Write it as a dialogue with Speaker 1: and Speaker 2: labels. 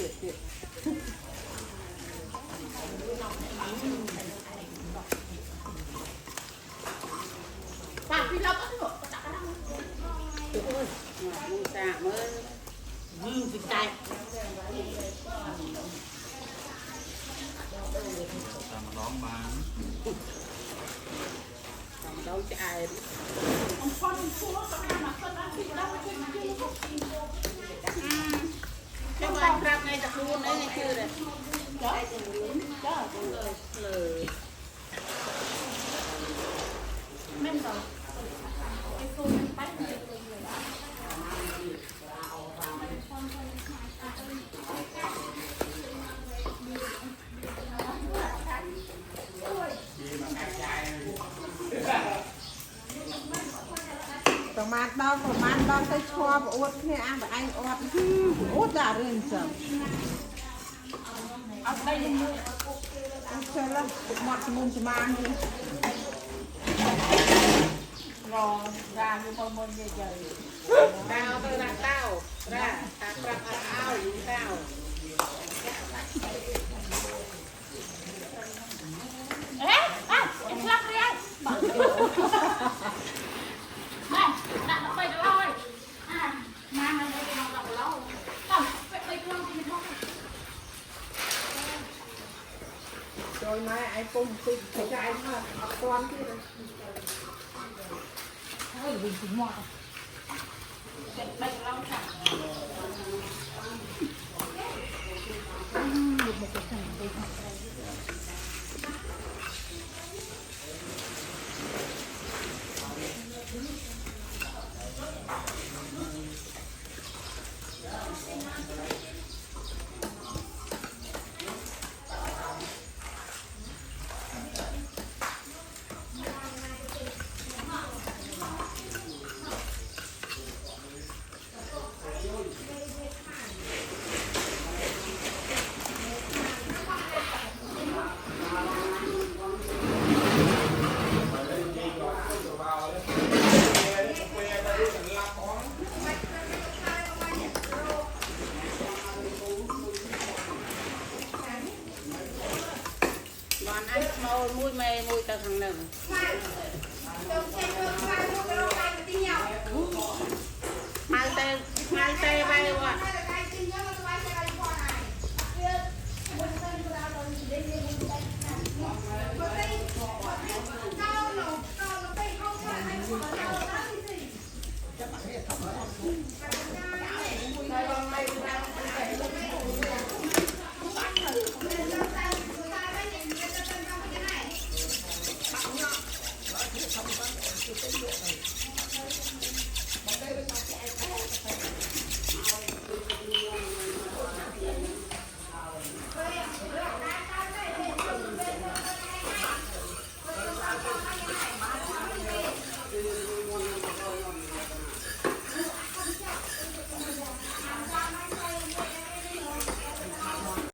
Speaker 1: ป่าพี่เราก็หนวดจักรนั่งมึงจ่ามึงจิตใจ
Speaker 2: ตามร้องมา
Speaker 1: ทำเราจะอายองค์พ่อหนุ่มชั่วก็ไม่มาคนนั้นที่เราไม่เคยมาที่ลูกกินเจ้าบ้านครับไงจะรู้ไงชื่อเลยจ้าจ้าเลยแม่นเราไอ้ตัวมันไปเลย
Speaker 3: ประมาณดอนใส่ชัวบอวดเนี่ยอ่างแต่ไอ้อวดอวดด่าเรื่องจัง
Speaker 1: เอาไปเลย
Speaker 3: เชื่อแล้วหมดมุมจะมาเนี่ย
Speaker 1: รอราอยู่บนบนใหญ่ๆดาวตัวละเต้าราตากระเอาอยู่เต้าเอ๊ะอ่ะไอ้พลักเรียนแม่ดักไปจะเล่าเลยมาเลยไปลองเราเล่าต้องไปลองกินท้อง
Speaker 3: โดยไม้ไอ้ปุ่มติดใส่ใจมากเอาก้อนที่เลย
Speaker 1: เฮ้ยวิ่งถึงหมดเด็กไปเล่าค่ะหยุดมาจะสั่งไปทำอะไรมุ้ยไม่มุ้ยตะทางหนึ่งมาเตะไปว่ะ